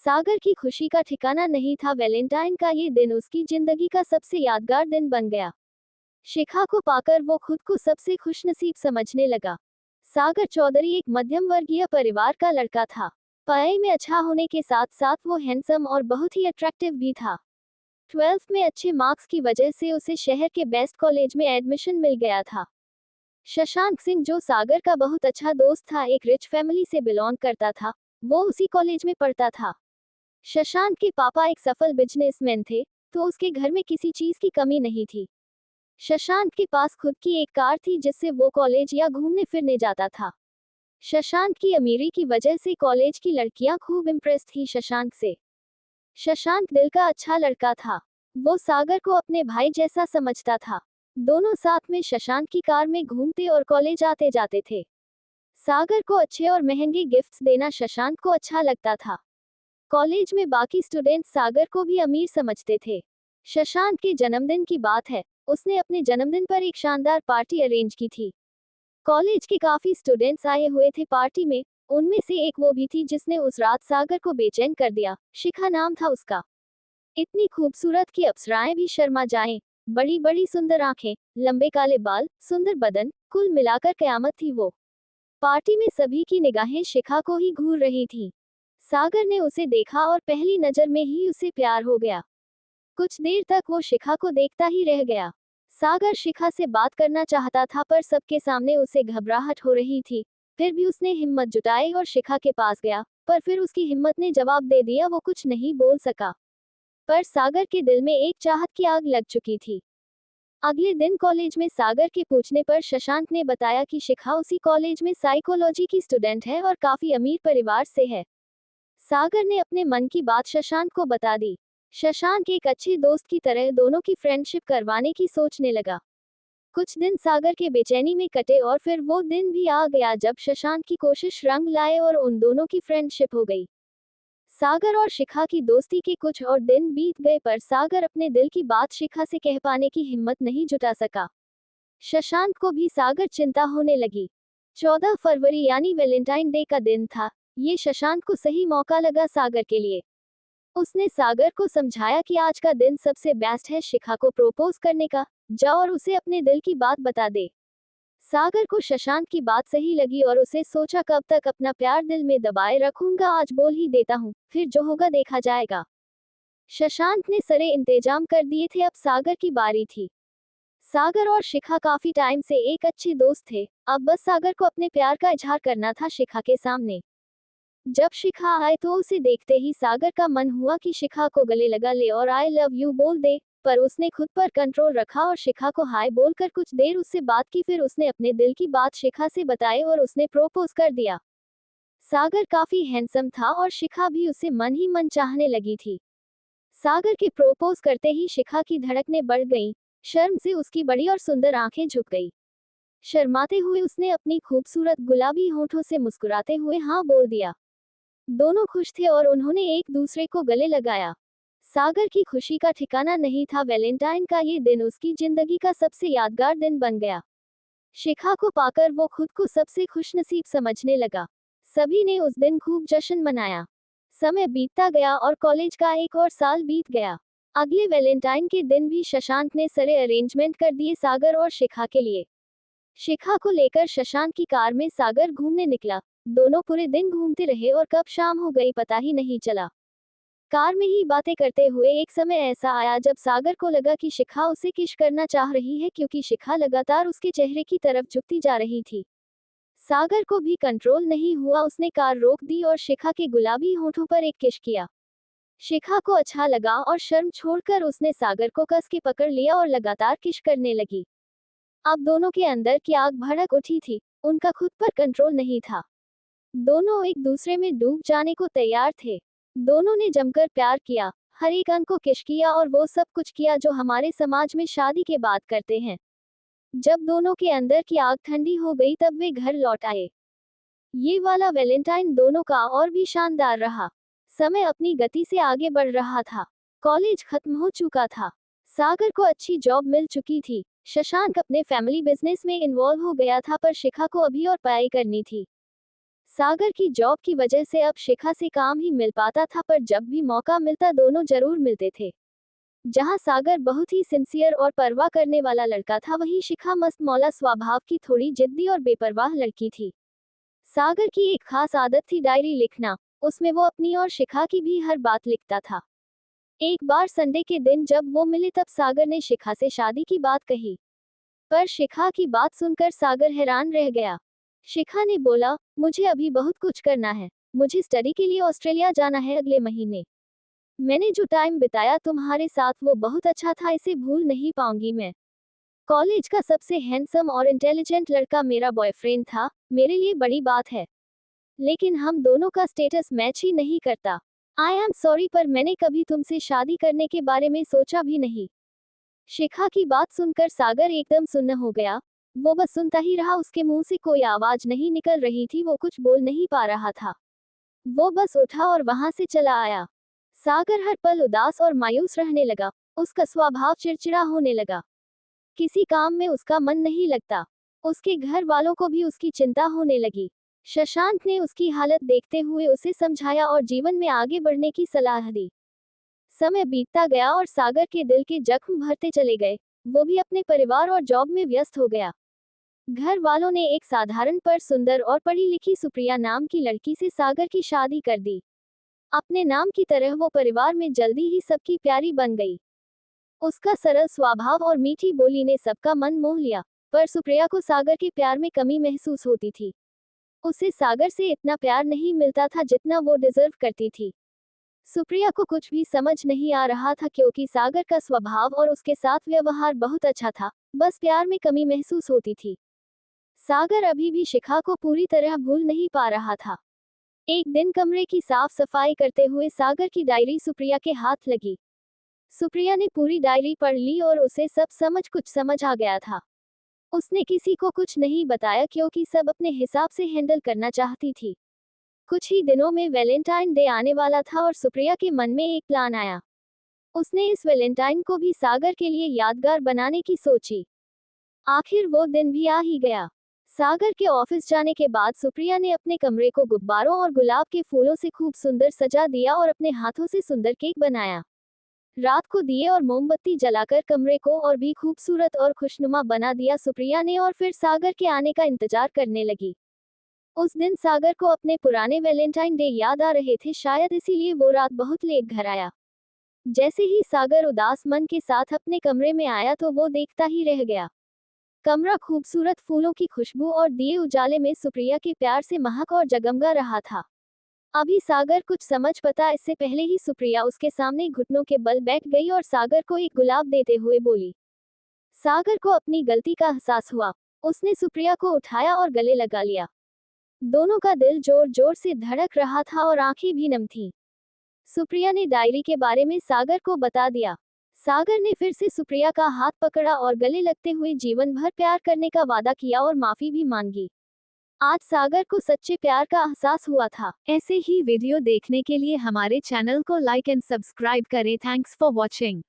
सागर की खुशी का ठिकाना नहीं था। वैलेंटाइन का ये दिन उसकी जिंदगी का सबसे यादगार दिन बन गया। शिखा को पाकर वो खुद को सबसे खुशनसीब समझने लगा। सागर चौधरी एक मध्यम वर्गीय परिवार का लड़का था। पढ़ाई में अच्छा होने के साथ साथ वो हैंडसम और बहुत ही अट्रैक्टिव भी था। 12th में अच्छे मार्क्स की वजह से उसे शहर के बेस्ट कॉलेज में एडमिशन मिल गया था। शशांक सिंह, जो सागर का बहुत अच्छा दोस्त था, एक रिच फैमिली से बिलोंग करता था। वो उसी कॉलेज में पढ़ता था। शशांक के पापा एक सफल बिजनेसमैन थे, तो उसके घर में किसी चीज की कमी नहीं थी। शशांक के पास खुद की एक कार थी जिससे वो कॉलेज या घूमने फिरने जाता था। शशांक की अमीरी की वजह से कॉलेज की लड़कियां खूब इम्प्रेस थी शशांक से। शशांक दिल का अच्छा लड़का था। वो सागर को अपने भाई जैसा समझता था। दोनों साथ में शशांक की कार में घूमते और कॉलेज आते जाते थे। सागर को अच्छे और महंगे गिफ्ट्स देना शशांक को अच्छा लगता था। कॉलेज में बाकी स्टूडेंट्स सागर को भी अमीर समझते थे। शशांक के जन्मदिन की बात है। उसने अपने जन्मदिन पर एक शानदार पार्टी अरेंज की थी। कॉलेज के काफी स्टूडेंट्स आए हुए थे पार्टी में। उनमें से एक वो भी थी जिसने उस रात सागर को बेचैन कर दिया। शिखा नाम था उसका। इतनी खूबसूरत कि अप्सराएं भी शर्मा जाएं। बड़ी बड़ी सुंदर आंखें, लंबे काले बाल, सुंदर बदन, कुल मिलाकर कयामत थी वो। पार्टी में सभी की निगाहें शिखा को ही घूर रही थी। सागर ने उसे देखा और पहली नजर में ही उसे प्यार हो गया। कुछ देर तक वो शिखा को देखता ही रह गया। सागर शिखा से बात करना चाहता था पर सबके सामने उसे घबराहट हो रही थी। फिर भी उसने हिम्मत जुटाई और शिखा के पास गया, पर फिर उसकी हिम्मत ने जवाब दे दिया। वो कुछ नहीं बोल सका। पर सागर के दिल में एक चाहत की आग लग चुकी थी। अगले दिन कॉलेज में सागर के पूछने पर शशांक ने बताया कि शिखा उसी कॉलेज में साइकोलॉजी की स्टूडेंट है और काफी अमीर परिवार से है। सागर ने अपने मन की बात शशांक को बता दी। शशांक एक अच्छे दोस्त की तरह दोनों की फ्रेंडशिप करवाने की सोचने लगा। कुछ दिन सागर के बेचैनी में कटे और फिर वो दिन भी आ गया जब शशांक की कोशिश रंग लाए और उन दोनों की फ्रेंडशिप हो गई। सागर और शिखा की दोस्ती के कुछ और दिन बीत गए पर सागर अपने दिल की बात शिखा से कह पाने की हिम्मत नहीं जुटा सका। शशांक को भी सागर चिंता होने लगी। 14 फरवरी यानी वैलेंटाइन डे का दिन था। ये शशांक को सही मौका लगा सागर के लिए। उसने सागर को समझाया कि आज का दिन सबसे बेस्ट है शिखा को प्रपोज करने का। जा और उसे अपने दिल की बात बता दे। सागर को शशांक की बात सही लगी और उसे सोचा, कब तक अपना प्यार दिल में दबाए रखूंगा, आज बोल ही देता हूँ, फिर जो होगा देखा जाएगा। शशांक ने सारे इंतजाम कर दिए थे। अब सागर की बारी थी। सागर और शिखा काफी टाइम से एक अच्छे दोस्त थे। अब बस सागर को अपने प्यार का इजहार करना था शिखा के सामने। जब शिखा आए तो उसे देखते ही सागर का मन हुआ कि शिखा को गले लगा ले और आई लव यू बोल दे, पर उसने खुद पर कंट्रोल रखा और शिखा को हाय बोलकर कुछ देर उससे बात की। फिर उसने अपने दिल की बात शिखा से बताई और उसने प्रपोज कर दिया। सागर काफी हैंडसम था और शिखा भी उसे मन ही मन चाहने लगी थी। सागर के प्रपोज करते ही शिखा की धड़कनें बढ़ गईं। शर्म से उसकी बड़ी और सुंदर आंखें झुक गई। शर्माते हुए उसने अपनी खूबसूरत गुलाबी होठों से मुस्कुराते हुए हाँ बोल दिया। दोनों खुश थे और उन्होंने एक दूसरे को गले लगाया। सागर की खुशी का ठिकाना नहीं था। वैलेंटाइन का ये दिन उसकी जिंदगी का सबसे यादगार दिन बन गया। शिखा को पाकर वो खुद को सबसे खुशनसीब समझने लगा। सभी ने उस दिन खूब जश्न मनाया। समय बीतता गया और कॉलेज का एक और साल बीत गया। अगले वैलेंटाइन के दिन भी शशांक ने सारे अरेंजमेंट कर दिए सागर और शिखा के लिए। शिखा को लेकर शशांक की कार में सागर घूमने निकला। दोनों पूरे दिन घूमते रहे और कब शाम हो गई पता ही नहीं चला। कार में ही बातें करते हुए एक समय ऐसा आया जब सागर को लगा कि शिखा उसे किस करना चाह रही है, क्योंकि शिखा लगातार उसके चेहरे की तरफ झुकती जा रही थी। सागर को भी कंट्रोल नहीं हुआ। उसने कार रोक दी और शिखा के गुलाबी होठों पर एक किस किया। शिखा को अच्छा लगा और शर्म छोड़कर उसने सागर को कस के पकड़ लिया और लगातार किस करने लगी। अब दोनों के अंदर की आग भड़क उठी थी। उनका खुद पर कंट्रोल नहीं था। दोनों एक दूसरे में डूब जाने को तैयार थे। दोनों ने जमकर प्यार किया, हर एक अंग को किस किया और वो सब कुछ किया जो हमारे समाज में शादी के बाद करते हैं। जब दोनों के अंदर की आग ठंडी हो गई तब वे घर लौट आए। ये वाला वैलेंटाइन दोनों का और भी शानदार रहा। समय अपनी गति से आगे बढ़ रहा था। कॉलेज खत्म हो चुका था। सागर को अच्छी जॉब मिल चुकी थी। शशांक अपने फैमिली बिजनेस में इन्वॉल्व हो गया था, पर शिखा को अभी और पढ़ाई करनी थी। सागर की जॉब की वजह से अब शिखा से काम ही मिल पाता था, पर जब भी मौका मिलता दोनों जरूर मिलते थे। जहां सागर बहुत ही सिंसियर और परवाह करने वाला लड़का था, वहीं शिखा मस्त मौला स्वभाव की थोड़ी जिद्दी और बेपरवाह लड़की थी। सागर की एक खास आदत थी डायरी लिखना। उसमें वो अपनी और शिखा की भी हर बात लिखता था। एक बार संडे के दिन जब वो मिले तब सागर ने शिखा से शादी की बात कही, पर शिखा की बात सुनकर सागर हैरान रह गया। शिखा ने बोला, मुझे अभी बहुत कुछ करना है। मुझे स्टडी के लिए ऑस्ट्रेलिया जाना है अगले महीने। मैंने जो टाइम बिताया तुम्हारे साथ वो बहुत अच्छा था, इसे भूल नहीं पाऊंगी मैं। कॉलेज का सबसे हैंडसम और इंटेलिजेंट लड़का मेरा बॉयफ्रेंड था, मेरे लिए बड़ी बात है। लेकिन हम दोनों का स्टेटस मैच ही नहीं करता। आई एम सॉरी, पर मैंने कभी तुमसे शादी करने के बारे में सोचा भी नहीं। शिखा की बात सुनकर सागर एकदम सुन्न हो गया। वो बस सुनता ही रहा, उसके मुंह से कोई आवाज नहीं निकल रही थी, वो कुछ बोल नहीं पा रहा था। वो बस उठा और वहां से चला आया। सागर हर पल उदास और मायूस रहने लगा। उसका स्वभाव चिड़चिड़ा होने लगा। किसी काम में उसका मन नहीं लगता। उसके घर वालों को भी उसकी चिंता होने लगी। शशांक ने उसकी हालत देखते हुए उसे समझाया और जीवन में आगे बढ़ने की सलाह दी। समय बीतता गया और सागर के दिल के जख्म भरते चले गए। वो भी अपने परिवार और जॉब में व्यस्त हो गया। घर वालों ने एक साधारण पर सुंदर और पढ़ी लिखी सुप्रिया नाम की लड़की से सागर की शादी कर दी। अपने नाम की तरह वो परिवार में जल्दी ही सबकी प्यारी बन गई। उसका सरल स्वभाव और मीठी बोली ने सबका मन मोह लिया। पर सुप्रिया को सागर के प्यार में कमी महसूस होती थी। उसे सागर से इतना प्यार नहीं मिलता था जितना वो डिजर्व करती थी। सुप्रिया को कुछ भी समझ नहीं आ रहा था, क्योंकि सागर का स्वभाव और उसके साथ व्यवहार बहुत अच्छा था, बस प्यार में कमी महसूस होती थी। सागर अभी भी शिखा को पूरी तरह भूल नहीं पा रहा था। एक दिन कमरे की साफ सफाई करते हुए सागर की डायरी सुप्रिया के हाथ लगी। सुप्रिया ने पूरी डायरी पढ़ ली और उसे सब कुछ समझ आ गया था। उसने किसी को कुछ नहीं बताया, क्योंकि सब अपने हिसाब से हैंडल करना चाहती थी। कुछ ही दिनों में वैलेंटाइन डे आने वाला था और सुप्रिया के मन में एक प्लान आया। उसने इस वैलेंटाइन को भी सागर के लिए यादगार बनाने की सोची। आखिर वो दिन भी आ ही गया। सागर के ऑफिस जाने के बाद सुप्रिया ने अपने कमरे को गुब्बारों और गुलाब के फूलों से खूब सुंदर सजा दिया और अपने हाथों से सुंदर केक बनाया। रात को दिए और मोमबत्ती जलाकर कमरे को और भी खूबसूरत और खुशनुमा बना दिया सुप्रिया ने, और फिर सागर के आने का इंतजार करने लगी। उस दिन सागर को अपने पुराने वैलेंटाइन डे याद आ रहे थे, शायद इसीलिए वो रात बहुत लेट घर आया। जैसे ही सागर उदास मन के साथ अपने कमरे में आया तो वो देखता ही रह गया। कमरा खूबसूरत फूलों की खुशबू और दिए उजाले में सुप्रिया के प्यार से महक और जगमगा रहा था। अभी सागर कुछ समझ पता इससे पहले ही सुप्रिया उसके सामने घुटनों के बल बैठ गई और सागर को एक गुलाब देते हुए बोली। सागर को अपनी गलती का एहसास हुआ। उसने सुप्रिया को उठाया और गले लगा लिया। दोनों का दिल जोर जोर से धड़क रहा था और आंखें भी नम थीं। सुप्रिया ने डायरी के बारे में सागर को बता दिया। सागर ने फिर से सुप्रिया का हाथ पकड़ा और गले लगते हुए जीवन भर प्यार करने का वादा किया और माफी भी मांगी। आज सागर को सच्चे प्यार का एहसास हुआ था। ऐसे ही वीडियो देखने के लिए हमारे चैनल को लाइक एंड सब्सक्राइब करें। Thanks for watching.